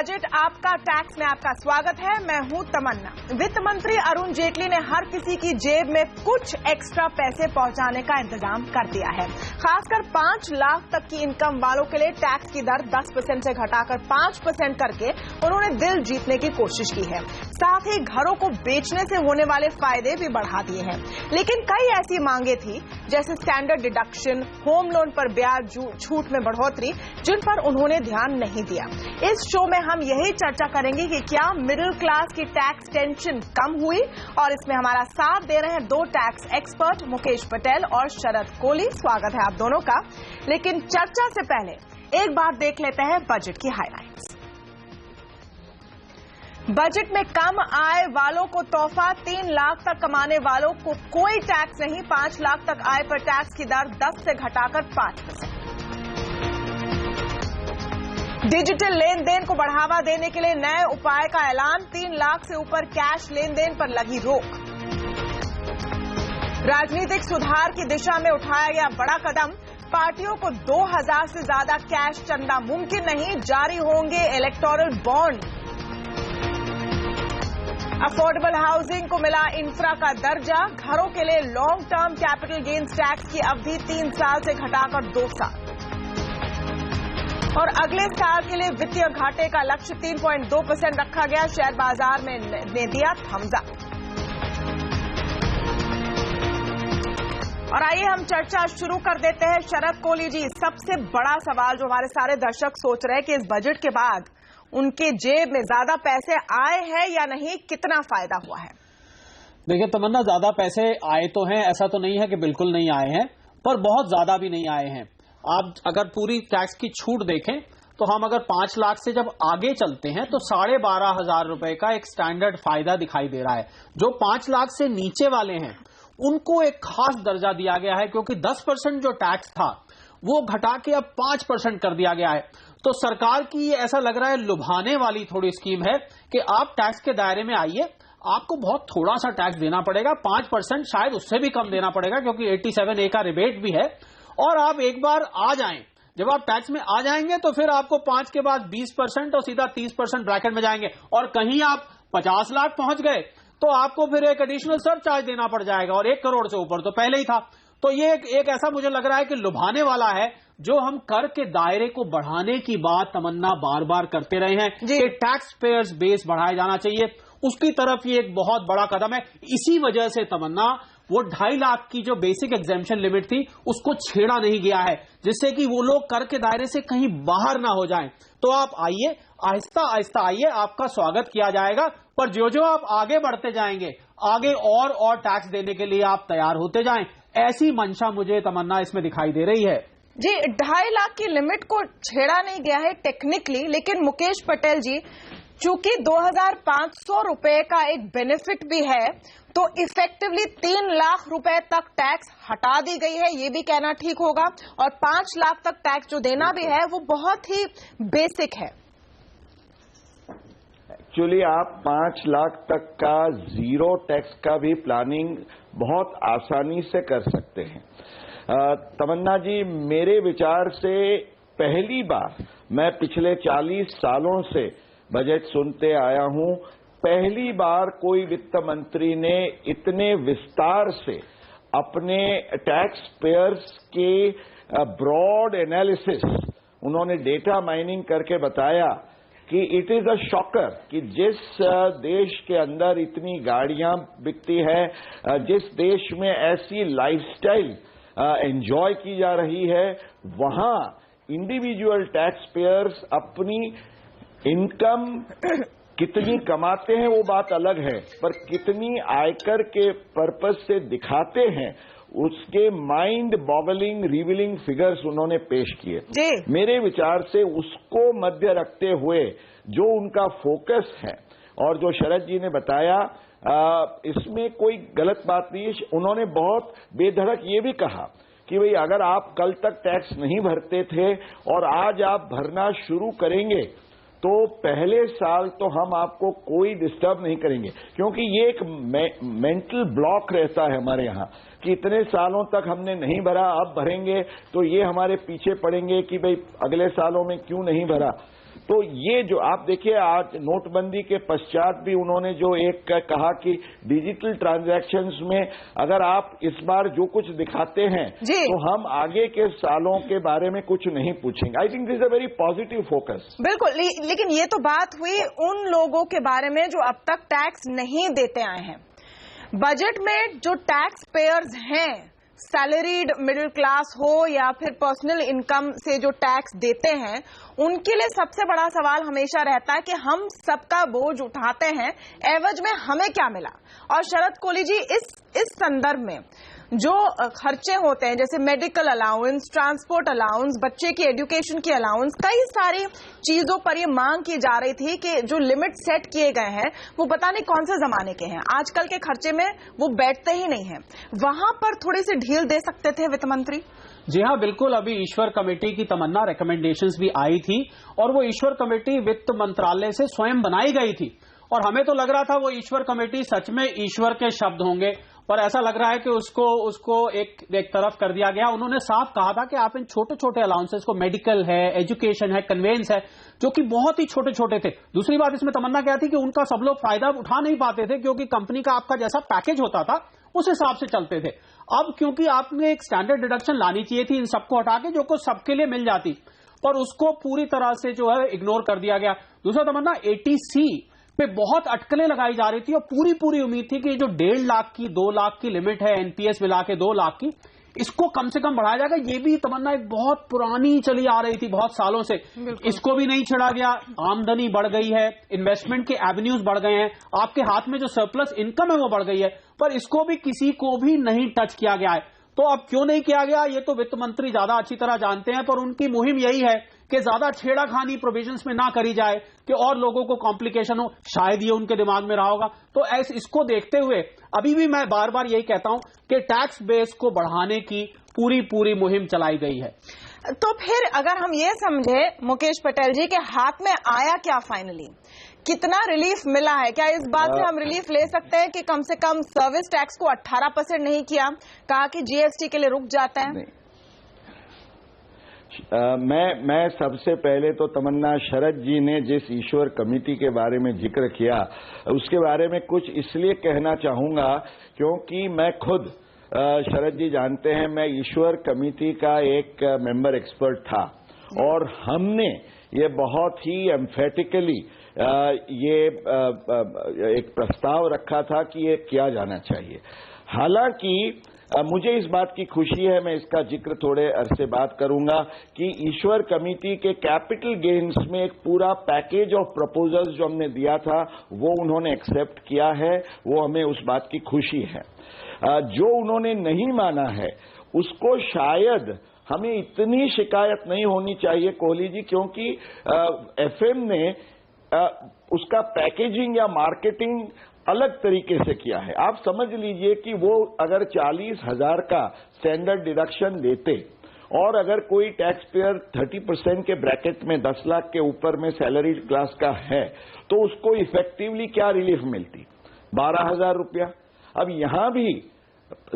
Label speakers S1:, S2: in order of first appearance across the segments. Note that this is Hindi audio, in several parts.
S1: बजट आपका टैक्स में आपका स्वागत है। मैं हूं तमन्ना। वित्त मंत्री अरुण जेटली ने हर किसी की जेब में कुछ एक्स्ट्रा पैसे पहुंचाने का इंतजाम कर दिया है। खासकर 5 लाख तक की इनकम वालों के लिए टैक्स की दर 10% से घटाकर 5% करके उन्होंने दिल जीतने की कोशिश की है। साथ ही घरों को बेचने से होने वाले फायदे भी बढ़ा दिए हैं। लेकिन कई ऐसी मांगे थी जैसे स्टैंडर्ड डिडक्शन, होम लोन पर ब्याज छूट में बढ़ोतरी, जिन पर उन्होंने ध्यान नहीं दिया। इस शो में हम यही चर्चा करेंगे कि क्या मिडिल क्लास की टैक्स टेंशन कम हुई, और इसमें हमारा साथ दे रहे हैं 2 टैक्स एक्सपर्ट मुकेश पटेल और शरद कोहली। स्वागत है आप दोनों का। लेकिन चर्चा से पहले एक बार देख लेते हैं बजट की हाइलाइट्स। बजट में कम आय वालों को तोहफा, 3 लाख तक कमाने वालों को कोई टैक्स नहीं, 5 लाख तक आय पर टैक्स की दर 10 से घटाकर 5%। डिजिटल लेन देन को बढ़ावा देने के लिए नए उपाय का ऐलान, 3 लाख से ऊपर कैश लेन देन पर लगी रोक। राजनीतिक सुधार की दिशा में उठाया गया बड़ा कदम, पार्टियों को 2000 से ज्यादा कैश चंदा मुमकिन नहीं, जारी होंगे इलेक्टोरल बॉन्ड। अफोर्डेबल हाउसिंग को मिला इंफ्रा का दर्जा, घरों के लिए long term capital gains tax की अवधि 3 साल से घटाकर 2 साल। और अगले साल के लिए वित्तीय घाटे का लक्ष्य 3.2% रखा गया, शेयर बाजार में ने दिया थम्स अप। और आइए हम चर्चा शुरू कर देते हैं। शरद कोहली जी, सबसे बड़ा सवाल जो हमारे सारे दर्शक सोच रहे हैं कि इस बजट के बाद उनके जेब में ज्यादा पैसे आए हैं या नहीं, कितना फायदा हुआ है?
S2: देखिए तमन्ना, ज्यादा पैसे आए तो हैं, ऐसा तो नहीं है कि बिल्कुल नहीं आए हैं, पर बहुत ज्यादा भी नहीं आए हैं। आप अगर पूरी टैक्स की छूट देखें तो हम अगर 5 लाख से जब आगे चलते हैं तो 12,500 रुपए का एक स्टैंडर्ड फायदा दिखाई दे रहा है। जो 5 लाख से नीचे वाले हैं उनको एक खास दर्जा दिया गया है, क्योंकि 10% जो टैक्स था वो घटा के अब 5% कर दिया गया है। तो सरकार की ऐसा लग रहा है लुभाने वाली थोड़ी स्कीम है कि आप टैक्स के दायरे में आइए, आपको बहुत थोड़ा सा टैक्स देना पड़ेगा, 5%, शायद उससे भी कम देना पड़ेगा क्योंकि 87A का रिबेट भी है। और आप एक बार आ जाएं, जब आप टैक्स में आ जाएंगे तो फिर आपको 5 के बाद 20% और सीधा 30% ब्रैकेट में जाएंगे। और कहीं आप 50 लाख पहुंच गए तो आपको फिर एक एडिशनल सरचार्ज देना पड़ जाएगा, और 1 करोड़ से ऊपर तो पहले ही था। तो ये एक ऐसा मुझे लग रहा है कि लुभाने वाला है। जो हम कर के दायरे को बढ़ाने की बात तमन्ना बार बार करते रहे हैं कि टैक्स पेयर्स बेस बढ़ाया जाना चाहिए, उसकी तरफ ये एक बहुत बड़ा कदम है। इसी वजह से तमन्ना वो 2.5 लाख की जो बेसिक एग्जेम्पशन लिमिट थी उसको छेड़ा नहीं गया है, जिससे कि वो लोग कर के दायरे से कहीं बाहर ना हो जाएं। तो आप आइए, आहिस्ता आहिस्ता आइए, आपका स्वागत किया जाएगा। पर जो जो आप आगे बढ़ते जाएंगे, आगे और टैक्स देने के लिए आप तैयार होते जाएं, ऐसी मंशा मुझे तमन्ना इसमें दिखाई दे रही है।
S1: जी, 2.5 लाख की लिमिट को छेड़ा नहीं गया है टेक्निकली, लेकिन मुकेश पटेल जी, चूंकि 2,500 रुपए का एक बेनिफिट भी है, तो इफेक्टिवली 3 लाख रुपए तक टैक्स हटा दी गई है, ये भी कहना ठीक होगा। और 5 लाख तक टैक्स जो देना भी है वो बहुत ही बेसिक है।
S3: एक्चुअली आप 5 लाख तक का जीरो टैक्स का भी प्लानिंग बहुत आसानी से कर सकते हैं। तमन्ना जी, मेरे विचार से पहली बार, मैं पिछले 40 सालों से बजट सुनते आया हूं, पहली बार कोई वित्त मंत्री ने इतने विस्तार से अपने टैक्स पेयर्स के ब्रॉड एनालिसिस, उन्होंने डेटा माइनिंग करके बताया कि इट इज अ शॉकर कि जिस देश के अंदर इतनी गाड़ियां बिकती है, जिस देश में ऐसी लाइफस्टाइल एंजॉय की जा रही है, वहां इंडिविजुअल टैक्स पेयर्स अपनी इनकम कितनी कमाते हैं वो बात अलग है, पर कितनी आयकर के पर्पस से दिखाते हैं उसके माइंड बॉगलिंग रिवीलिंग फिगर्स उन्होंने पेश किए। मेरे विचार से उसको मध्य रखते हुए जो उनका फोकस है, और जो शरद जी ने बताया, इसमें कोई गलत बात नहीं है। उन्होंने बहुत बेधड़क ये भी कहा कि भाई अगर आप कल तक टैक्स नहीं भरते थे और आज आप भरना शुरू करेंगे तो पहले साल तो हम आपको कोई डिस्टर्ब नहीं करेंगे, क्योंकि ये एक मेंटल ब्लॉक रहता है हमारे यहाँ कि इतने सालों तक हमने नहीं भरा, अब भरेंगे तो ये हमारे पीछे पड़ेंगे कि भाई अगले सालों में क्यों नहीं भरा। तो ये जो आप देखिए, आज नोटबंदी के पश्चात भी उन्होंने जो एक कहा कि डिजिटल ट्रांजैक्शंस में अगर आप इस बार जो कुछ दिखाते हैं तो हम आगे के सालों के बारे में कुछ नहीं पूछेंगे। I think this is a very positive focus.
S1: बिल्कुल, लेकिन ये तो बात हुई उन लोगों के बारे में जो अब तक टैक्स नहीं देते आए हैं। बजट में जो टैक्स पेयर्स हैं, सैलरीड मिडिल क्लास हो या फिर पर्सनल इनकम से जो टैक्स देते हैं, उनके लिए सबसे बड़ा सवाल हमेशा रहता है कि हम सबका बोझ उठाते हैं, एवज में हमें क्या मिला। और शरद कोली जी, इस संदर्भ में जो खर्चे होते हैं, जैसे मेडिकल अलाउंस, ट्रांसपोर्ट अलाउंस, बच्चे की एजुकेशन की अलाउंस, कई सारी चीजों पर ये मांग की जा रही थी कि जो लिमिट सेट किए गए हैं वो पता नहीं कौन से जमाने के हैं, आजकल के खर्चे में वो बैठते ही नहीं है। वहां पर थोड़ी सी ढील दे सकते थे वित्त मंत्री।
S2: जी हाँ, बिल्कुल। अभी ईश्वर कमेटी की तमन्ना रिकमेंडेशंस भी आई थी और वो ईश्वर कमेटी वित्त मंत्रालय से स्वयं बनाई गई थी और हमें तो लग रहा था वो ईश्वर कमेटी सच में ईश्वर के शब्द होंगे, पर ऐसा लग रहा है कि उसको एक तरफ कर दिया गया। उन्होंने साफ कहा था कि आप इन छोटे छोटे अलाउंसेस को, मेडिकल है, एजुकेशन है, कन्वेंस है, जो कि बहुत ही छोटे छोटे थे। दूसरी बात इसमें तमन्ना क्या थी कि उनका सब लोग फायदा उठा नहीं पाते थे क्योंकि कंपनी का आपका जैसा पैकेज होता था उस हिसाब से चलते थे। अब क्योंकि आपने एक स्टैंडर्ड डिडक्शन लानी चाहिए थी इन सबको हटा के, जो कुछ सबके लिए मिल जाती, पर उसको पूरी तरह से जो है इग्नोर कर दिया गया। दूसरा तमन्ना, एटीसी पे बहुत अटकलें लगाई जा रही थी और पूरी उम्मीद थी कि जो 1.5 लाख की 2 लाख की लिमिट है एनपीएस मिला के 2 लाख की, इसको कम से कम बढ़ाया जाएगा। ये भी तमन्ना एक बहुत पुरानी चली आ रही थी बहुत सालों से, इसको भी नहीं छिड़ा गया। आमदनी बढ़ गई है, इन्वेस्टमेंट के एवेन्यूज बढ़ गए हैं, आपके हाथ में जो सरप्लस इनकम है वो बढ़ गई है, पर इसको भी किसी को भी नहीं टच किया गया है। तो अब क्यों नहीं किया गया ये तो वित्त मंत्री ज्यादा अच्छी तरह जानते हैं, पर उनकी मुहिम यही है कि ज्यादा छेड़ाखानी प्रोविजंस में ना करी जाए कि और लोगों को कॉम्प्लिकेशन हो, शायद ये उनके दिमाग में रहा होगा। तो इसको देखते हुए अभी भी मैं बार बार यही कहता हूं कि टैक्स बेस को बढ़ाने की पूरी मुहिम चलाई गई है।
S1: तो फिर अगर हम ये समझे मुकेश पटेल जी के हाथ में आया क्या, फाइनली कितना रिलीफ मिला है? क्या इस बात से हम रिलीफ ले सकते हैं कि कम से कम सर्विस टैक्स को 18% नहीं किया, कहा कि जीएसटी के लिए रुक जाता है?
S3: मैं सबसे पहले तो तमन्ना, शरद जी ने जिस ईश्वर कमेटी के बारे में जिक्र किया उसके बारे में कुछ इसलिए कहना चाहूंगा क्योंकि मैं खुद, शरद जी जानते हैं, मैं ईश्वर कमेटी का एक मेंबर एक्सपर्ट था और हमने ये बहुत ही एम्फेटिकली ये एक प्रस्ताव रखा था कि ये किया जाना चाहिए। हालांकि मुझे इस बात की खुशी है, मैं इसका जिक्र थोड़े अरसे बाद करूंगा, कि ईश्वर कमेटी के कैपिटल गेन्स में एक पूरा पैकेज ऑफ प्रपोजल्स जो हमने दिया था वो उन्होंने एक्सेप्ट किया है, वो हमें उस बात की खुशी है। जो उन्होंने नहीं माना है उसको शायद हमें इतनी शिकायत नहीं होनी चाहिए कोहली जी, क्योंकि एफएम ने उसका पैकेजिंग या मार्केटिंग अलग तरीके से किया है। आप समझ लीजिए कि वो अगर 40,000 का स्टैंडर्ड डिडक्शन देते और अगर कोई टैक्स पेयर 30% के ब्रैकेट में 10 लाख के ऊपर में सैलरी क्लास का है तो उसको इफेक्टिवली क्या रिलीफ मिलती? 12,000 रुपया। अब यहां भी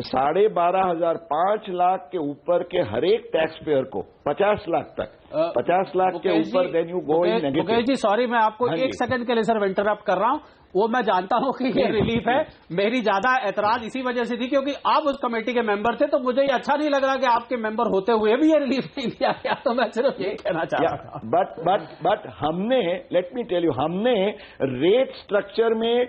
S3: 12,500, 5 लाख के ऊपर के हरेक टैक्स पेयर को 50 लाख तक, 50 लाख के ऊपर then you go in negative.
S2: Mukesh ji sorry, मैं आपको एक सेकंड के लिए सर इंटरप्ट कर रहा हूं। वो मैं जानता हूं कि ये रिलीफ है, मेरी ज्यादा एतराज इसी वजह से थी क्योंकि आप उस कमेटी के मेंबर थे, तो मुझे ये अच्छा नहीं लग रहा कि आपके मेंबर होते हुए भी ये रिलीफ नहीं दिया गया। तो मैं सिर्फ ये कहना चाह रहा था।
S3: बट हमने, लेट मी टेल यू, हमने रेट स्ट्रक्चर में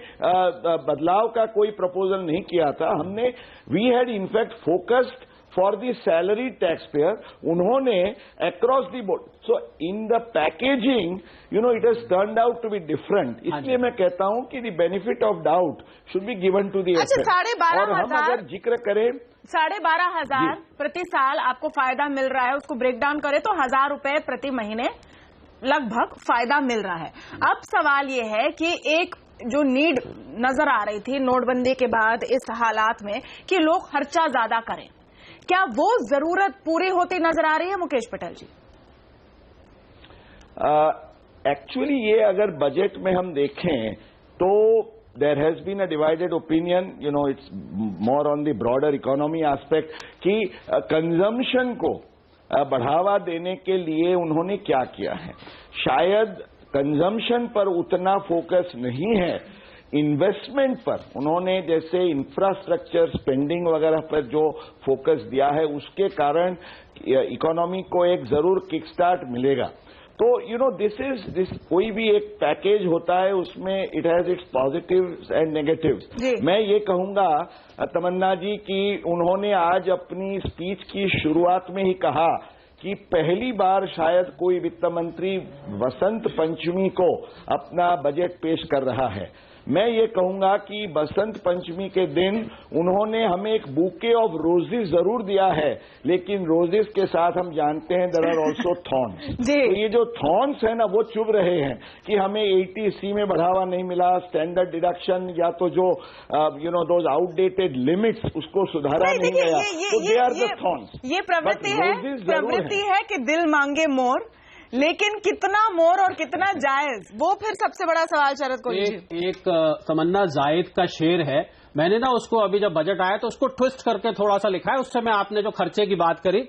S3: बदलाव का कोई प्रपोजल नहीं किया था। हमने we had in fact focused for the salary tax payer, उन्होंने across the board. So in the packaging you know it has turned out to be different. इसलिए मैं कहता हूं कि the benefit of doubt should be given to the
S1: अच्छा, 12,500
S3: और हम अगर जिक्र करें
S1: 12,500 प्रति साल आपको फायदा मिल रहा है, उसको ब्रेक डाउन करें तो 1,000 रुपए प्रति महीने लगभग फायदा मिल रहा है। अब सवाल यह है कि एक जो नीड नजर आ रही थी नोटबंदी के बाद इस हालात में कि लोग खर्चा ज्यादा करें, क्या वो जरूरत पूरी होती नजर आ रही है मुकेश पटेल जी?
S3: एक्चुअली ये अगर बजट में हम देखें तो there has been a divided opinion, you know it's more on the broader economy aspect, कि कंजम्पशन को बढ़ावा देने के लिए उन्होंने क्या किया है। शायद कंजम्पशन पर उतना फोकस नहीं है, इन्वेस्टमेंट पर उन्होंने जैसे इंफ्रास्ट्रक्चर स्पेंडिंग वगैरह पर जो फोकस दिया है, उसके कारण इकोनॉमी को एक जरूर किक स्टार्ट मिलेगा। तो दिस कोई भी एक पैकेज होता है, उसमें it has its positives and negatives. मैं ये कहूंगा तमन्ना जी कि उन्होंने आज अपनी स्पीच की शुरुआत में ही कहा कि पहली बार शायद कोई वित्त मंत्री वसंत पंचमी को अपना बजट पेश कर रहा है। मैं ये कहूंगा कि बसंत पंचमी के दिन उन्होंने हमें एक बुके ऑफ रोजेस जरूर दिया है, लेकिन रोजेस के साथ हम जानते हैं देयर आर आल्सो थॉर्न्स। तो ये जो थॉर्न्स है ना, वो चुभ रहे हैं कि हमें 80C में बढ़ावा नहीं मिला, स्टैंडर्ड डिडक्शन या तो जो दोज आउटडेटेड लिमिट्स उसको सुधारा नहीं गया, तो दे आर द थॉर्न्स।
S1: ये प्रवृत्ति है कि दिल मांगे मोर, लेकिन कितना मोर और कितना जायज, वो फिर सबसे बड़ा सवाल शरद को।
S2: एक तमन्ना जायद का शेर है, मैंने ना उसको अभी जब बजट आया तो उसको ट्विस्ट करके थोड़ा सा लिखा है। उस समय आपने जो खर्चे की बात करी,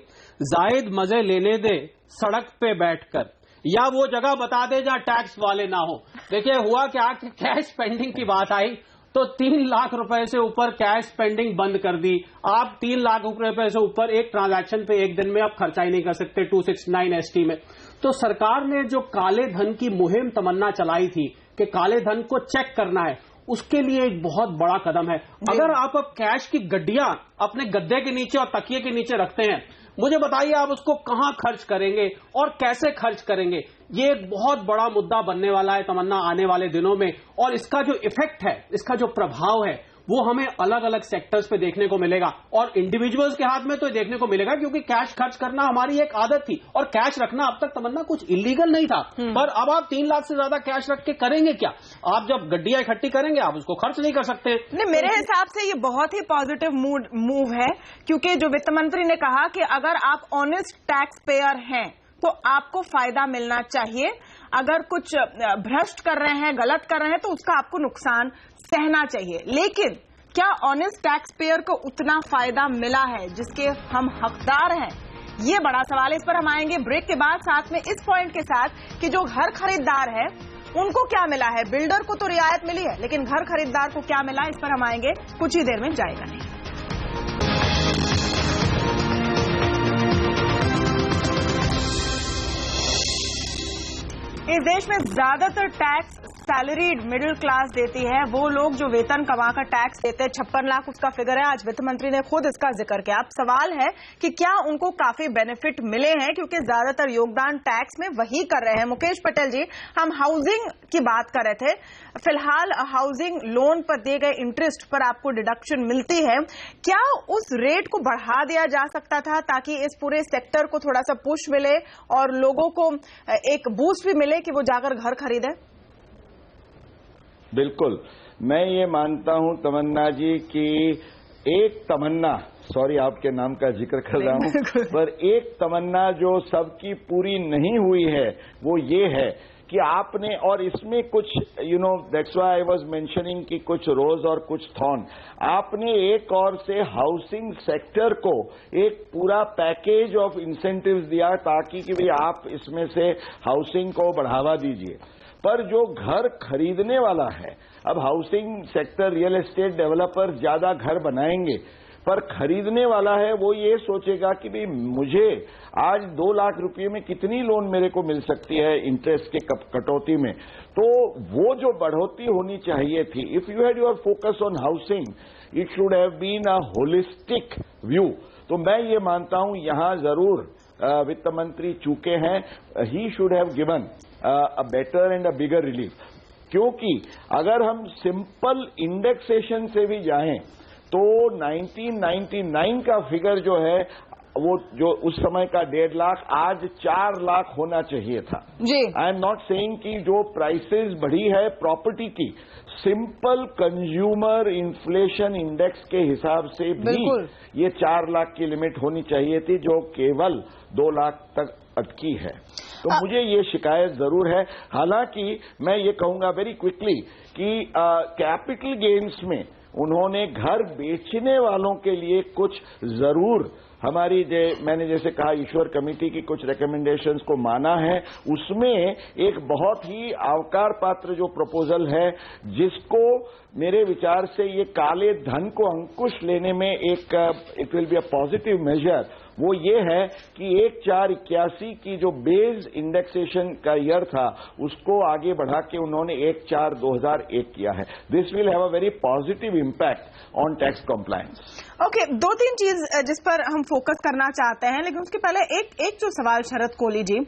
S2: जायद मजे लेने दे सड़क पे बैठकर, या वो जगह बता दे जहां टैक्स वाले ना हो। देखिए हुआ क्या कि कैश स्पेंडिंग की बात आई तो 3 लाख रुपए से ऊपर कैश स्पेंडिंग बंद कर दी। आप 3 लाख रुपए से ऊपर एक ट्रांजैक्शन पे एक दिन में आप खर्चा ही नहीं कर सकते 269 ST में। तो सरकार ने जो काले धन की मुहिम तमन्ना चलाई थी कि काले धन को चेक करना है, उसके लिए एक बहुत बड़ा कदम है। अगर आप अब कैश की गड्डियां अपने गद्दे के नीचे और तकिए के नीचे रखते हैं, मुझे बताइए आप उसको कहां खर्च करेंगे और कैसे खर्च करेंगे। ये एक बहुत बड़ा मुद्दा बनने वाला है तमन्ना आने वाले दिनों में, और इसका जो इफेक्ट है, इसका जो प्रभाव है, वो हमें अलग अलग सेक्टर्स पे देखने को मिलेगा। और इंडिविजुअल्स के हाथ में तो देखने को मिलेगा क्योंकि कैश खर्च करना हमारी एक आदत थी, और कैश रखना अब तक तमन्ना कुछ इलीगल नहीं था। पर अब आप 3 लाख से ज्यादा कैश रख के करेंगे क्या? आप जब गड्डियां इकट्ठी करेंगे आप उसको खर्च नहीं कर सकते।
S1: नहीं, मेरे हिसाब से ये बहुत ही पॉजिटिव मूव है, क्योंकि जो वित्त मंत्री ने कहा कि अगर आप ऑनेस्ट टैक्स पेयर हैं तो आपको फायदा मिलना चाहिए, अगर कुछ भ्रष्ट कर रहे हैं, गलत कर रहे हैं, तो उसका आपको नुकसान सहना चाहिए। लेकिन क्या ऑनेस्ट टैक्स पेयर को उतना फायदा मिला है जिसके हम हकदार हैं? ये बड़ा सवाल है। इस पर हम आएंगे ब्रेक के बाद, साथ में इस पॉइंट के साथ कि जो घर खरीदार है उनको क्या मिला है। बिल्डर को तो रियायत मिली है, लेकिन घर खरीदार को क्या मिला, इस पर हम आएंगे कुछ ही देर में। जाएगा नहीं। इस देश में ज्यादातर टैक्स सैलरीड मिडिल क्लास देती है। वो लोग जो वेतन कमाकर टैक्स देते हैं, 56 लाख उसका फिगर है। आज वित्त मंत्री ने खुद इसका जिक्र किया। अब सवाल है कि क्या उनको काफी बेनिफिट मिले हैं, क्योंकि ज्यादातर योगदान टैक्स में वही कर रहे हैं। मुकेश पटेल जी, हम हाउसिंग की बात कर रहे थे। फिलहाल हाउसिंग लोन पर दिए गए इंटरेस्ट पर आपको डिडक्शन मिलती है, क्या उस रेट को बढ़ा दिया जा सकता था ताकि इस पूरे सेक्टर को थोड़ा सा पुश मिले और लोगों को एक बूस्ट भी मिले कि वो जाकर घर खरीदें?
S3: बिल्कुल, मैं ये मानता हूं तमन्ना जी कि एक तमन्ना, सॉरी आपके नाम का जिक्र कर रहा हूं, पर एक तमन्ना जो सबकी पूरी नहीं हुई है वो ये है कि आपने, और इसमें कुछ that's why I was mentioning कि कुछ रोज और कुछ थॉर्न, आपने एक और से हाउसिंग सेक्टर को एक पूरा पैकेज ऑफ इंसेंटिव्स दिया ताकि कि भाई आप इसमें से हाउसिंग को बढ़ावा दीजिए। पर जो घर खरीदने वाला है, अब housing sector, real estate developer ज्यादा घर बनाएंगे, पर खरीदने वाला है वो ये सोचेगा कि भाई मुझे आज 2 लाख रुपए में कितनी लोन मेरे को मिल सकती है इंटरेस्ट के कटौती में। तो वो जो बढ़ोतरी होनी चाहिए थी, if you had your focus on housing, it should have been a holistic view. तो मैं ये मानता हूं यहां जरूर वित्त मंत्री चूके हैं, he should have given a better and a bigger relief. क्योंकि अगर हम सिंपल इंडेक्सेशन से भी जाएं तो 1999 का फिगर जो है वो जो उस समय का 1.5 लाख आज 4 लाख होना चाहिए था
S1: जी।
S3: आई एम नॉट सेइंग कि जो प्राइसेस बढ़ी है प्रॉपर्टी की, सिंपल कंज्यूमर इन्फ्लेशन इंडेक्स के हिसाब से भी ये 4 लाख की लिमिट होनी चाहिए थी, जो केवल 2 लाख तक अटकी है। तो मुझे ये शिकायत जरूर है। हालांकि मैं ये कहूंगा वेरी क्विकली कि कैपिटल गेन्स में उन्होंने घर बेचने वालों के लिए कुछ जरूर हमारी मैंने जैसे कहा ईश्वर कमेटी की कुछ रिकमेंडेशंस को माना है। उसमें एक बहुत ही आवकार पात्र जो प्रपोजल है, जिसको मेरे विचार से ये काले धन को अंकुश लेने में एक it will be a positive measure, वो ये है कि 1/4/81 की जो बेस इंडेक्सेशन का ईयर था उसको आगे बढ़ा के उन्होंने 1/4/2001 किया है। This will have a very positive impact on tax compliance.
S1: Okay, 2-3 चीज जिस पर हम फोकस करना चाहते हैं, लेकिन उसके पहले एक जो सवाल शरद कोहली जी,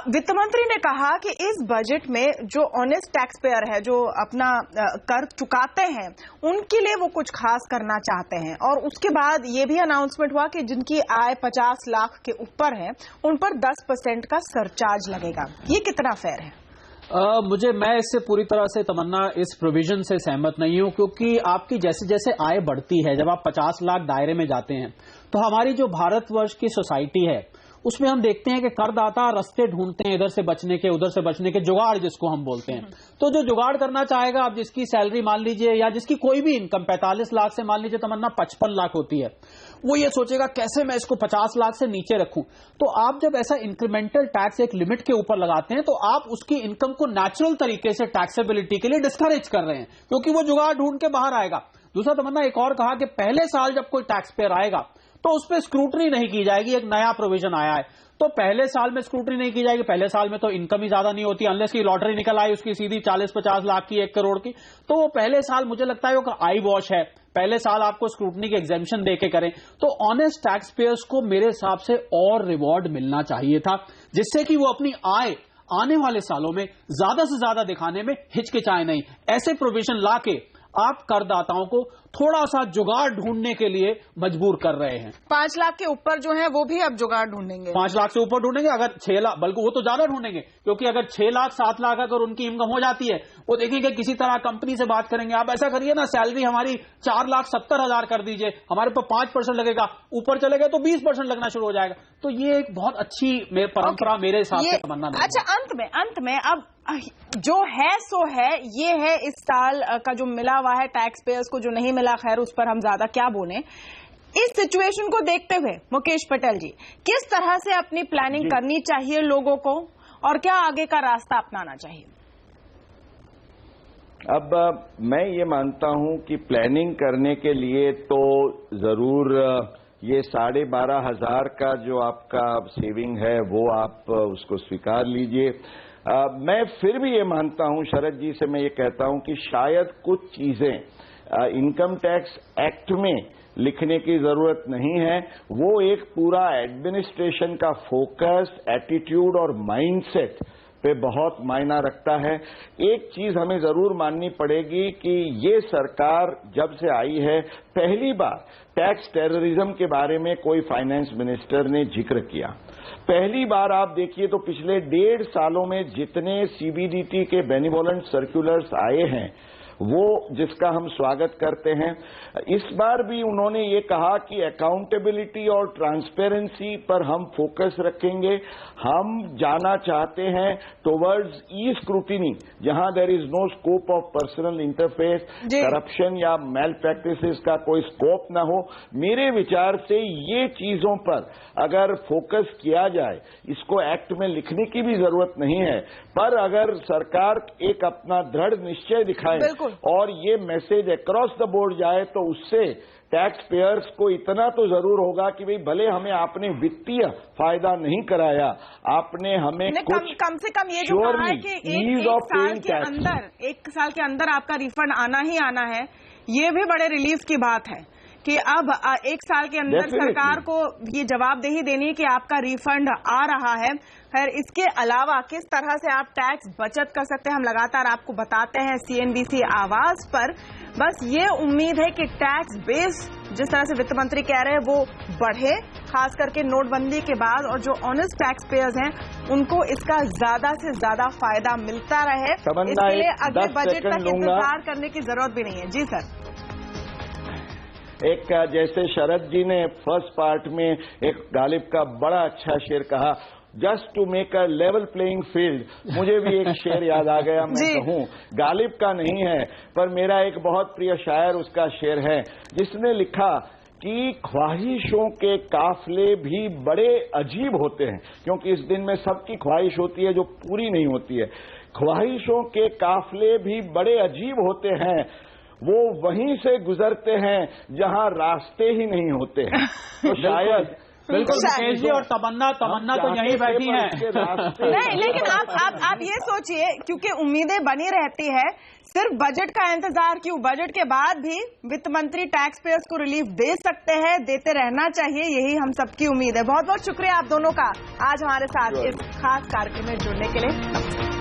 S1: वित्त मंत्री ने कहा कि इस बजट में जो ऑनेस्ट टैक्स पेयर है, जो अपना कर चुकाते हैं, उनके लिए वो कुछ खास करना चाहते हैं। और उसके बाद ये भी अनाउंसमेंट हुआ कि जिनकी आय 50 लाख के ऊपर है उन पर 10% का सरचार्ज लगेगा। ये कितना फेयर है?
S2: मैं इससे पूरी तरह से तमन्ना इस प्रोविजन से सहमत नहीं हूं, क्योंकि आपकी जैसे जैसे आय बढ़ती है, जब आप 50 लाख दायरे में जाते हैं, तो हमारी जो भारतवर्ष की सोसाइटी है उसमें हम देखते हैं कि करदाता रास्ते ढूंढते हैं, इधर से बचने के उधर से बचने के, जुगाड़ जिसको हम बोलते हैं। तो जो जुगाड़ करना चाहेगा, आप जिसकी सैलरी मान लीजिए या जिसकी कोई भी इनकम 45 लाख से मान लीजिए तमन्ना 55 लाख होती है, वो ये सोचेगा कैसे मैं इसको 50 लाख से नीचे रखूं। तो आप जब ऐसा इंक्रीमेंटल टैक्स एक लिमिट के ऊपर लगाते हैं, तो आप उसकी इनकम को नेचुरल तरीके से टैक्सेबिलिटी के लिए डिस्करेज कर रहे हैं, क्योंकि वो जुगाड़ ढूंढ के बाहर आएगा। दूसरा तमन्ना एक और कहा कि पहले साल जब कोई टैक्स पेयर आएगा तो उस पर स्क्रूटनी नहीं की जाएगी। एक नया प्रोविजन आया है, तो पहले साल में स्क्रूटनी नहीं की जाएगी। पहले साल में तो इनकम ही ज्यादा नहीं होती, अनलेस की लॉटरी निकल आई उसकी सीधी 40-50 लाख की, 1 करोड़ की, तो वो पहले साल मुझे लगता है वो आई वॉश है। पहले साल आपको स्क्रूटनी के एग्जेम्पशन देके करें, तो ऑनेस्ट टैक्स पेयर्स को मेरे हिसाब से और रिवॉर्ड मिलना चाहिए था, जिससे कि वो अपनी आय आने वाले सालों में ज्यादा से ज्यादा दिखाने में हिचकिचाए नहीं। ऐसे प्रोविजन लाके आप करदाताओं को थोड़ा सा जुगाड़ ढूंढने के लिए मजबूर कर रहे हैं।
S1: 5 लाख के ऊपर जो है वो भी अब जुगाड़ ढूंढेंगे।
S2: 5 लाख से ऊपर ढूंढेंगे, अगर 6 लाख, बल्कि वो तो ज्यादा ढूंढेंगे, क्योंकि अगर 6 लाख 7 लाख अगर उनकी इनकम हो जाती है, वो देखेंगे किसी तरह कंपनी से बात करेंगे, आप ऐसा करिए ना, सैलरी हमारी 4,70,000 कर दीजिए, हमारे पर 5% लगेगा, ऊपर चले गए तो 20% लगना शुरू हो जाएगा। तो ये एक बहुत अच्छी परंपरा मेरे हिसाब से तमन्ना नहीं।
S1: अच्छा, अंत में अब जो है सो है, ये है इस साल का जो मिला हुआ है टैक्स पेयर्स को, जो नहीं मिला खैर उस पर हम ज्यादा क्या बोलें। इस सिचुएशन को देखते हुए मुकेश पटेल जी, किस तरह से अपनी प्लानिंग करनी चाहिए लोगों को, और क्या आगे का रास्ता अपनाना चाहिए?
S3: अब मैं ये मानता हूं कि प्लानिंग करने के लिए तो जरूर ये 12,500 का जो आपका सेविंग है वो आप उसको स्वीकार लीजिए। मैं फिर भी ये मानता हूं, शरद जी से मैं ये कहता हूं कि शायद कुछ चीजें इनकम टैक्स एक्ट में लिखने की जरूरत नहीं है। वो एक पूरा एडमिनिस्ट्रेशन का फोकस, एटीट्यूड और माइंडसेट पे बहुत मायना रखता है। एक चीज हमें जरूर माननी पड़ेगी कि ये सरकार जब से आई है, पहली बार टैक्स टेररिज्म के बारे में कोई फाइनेंस मिनिस्टर ने जिक्र किया। पहली बार आप देखिए तो पिछले 1.5 सालों में जितने सीबीडीटी के बेनिवोलेंट सर्कुलर्स आए हैं, वो जिसका हम स्वागत करते हैं, इस बार भी उन्होंने ये कहा कि अकाउंटेबिलिटी और ट्रांसपेरेंसी पर हम फोकस रखेंगे। हम जाना चाहते हैं टुवर्ड्स ई स्क्रूटिनी, जहां there is no scope of personal interface, corruption या मेल प्रैक्टिसेस का कोई स्कोप ना हो। मेरे विचार से ये चीजों पर अगर फोकस किया जाए, इसको एक्ट में लिखने की भी जरूरत नहीं है, पर अगर सरकार एक अपना दृढ़ निश्चय दिखाए और ये मैसेज अक्रॉस द बोर्ड जाए, तो उससे टैक्स पेयर्स को इतना तो जरूर होगा कि भाई भले हमें आपने वित्तीय फायदा नहीं कराया, आपने हमें कुछ
S1: कम से कम ये जो कहा है कि एक साल के अंदर आपका रिफंड आना ही आना है, ये भी बड़े रिलीफ की बात है कि अब 1 साल के अंदर सरकार को ये जवाबदेही देनी है कि आपका रिफंड आ रहा है। खैर, इसके अलावा किस तरह से आप टैक्स बचत कर सकते हैं, हम लगातार आपको बताते हैं CNBC आवाज पर। बस ये उम्मीद है कि टैक्स बेस जिस तरह से वित्त मंत्री कह रहे हैं वो बढ़े, खास करके नोटबंदी के बाद, और जो ऑनेस्ट टैक्स पेयर्स हैं उनको इसका ज्यादा से ज्यादा फायदा मिलता रहे। इसके लिए अगले बजट तक इंतजार करने की जरूरत भी नहीं है। जी सर।
S3: एक जैसे शरद जी ने फर्स्ट पार्ट में एक गालिब का बड़ा अच्छा शेर कहा, just to make a level playing field, मुझे भी एक शेर याद आ गया, मैं कहूं गालिब का नहीं है पर मेरा एक बहुत प्रिय शायर उसका शेर है, जिसने लिखा कि ख्वाहिशों के काफिले भी बड़े अजीब होते हैं, क्योंकि इस दिन में सबकी ख्वाहिश होती है जो पूरी नहीं होती है। ख्वाहिशों के काफिले भी बड़े अजीब होते हैं, वो वहीं से गुजरते हैं जहां रास्ते ही नहीं होते हैं। तो शायद
S2: बिल्कुल मुकेश जी और तमन्ना तो यहीं बैठी हैं।
S1: नहीं, लेकिन आप ये सोचिए, क्योंकि उम्मीदें बनी रहती है, सिर्फ बजट का इंतजार क्यों, बजट के बाद भी वित्त मंत्री टैक्स पेयर्स को रिलीफ दे सकते हैं, देते रहना चाहिए, यही हम सबकी उम्मीद है। बहुत बहुत शुक्रिया आप दोनों का आज हमारे साथ इस खास कार्यक्रम में जुड़ने के लिए।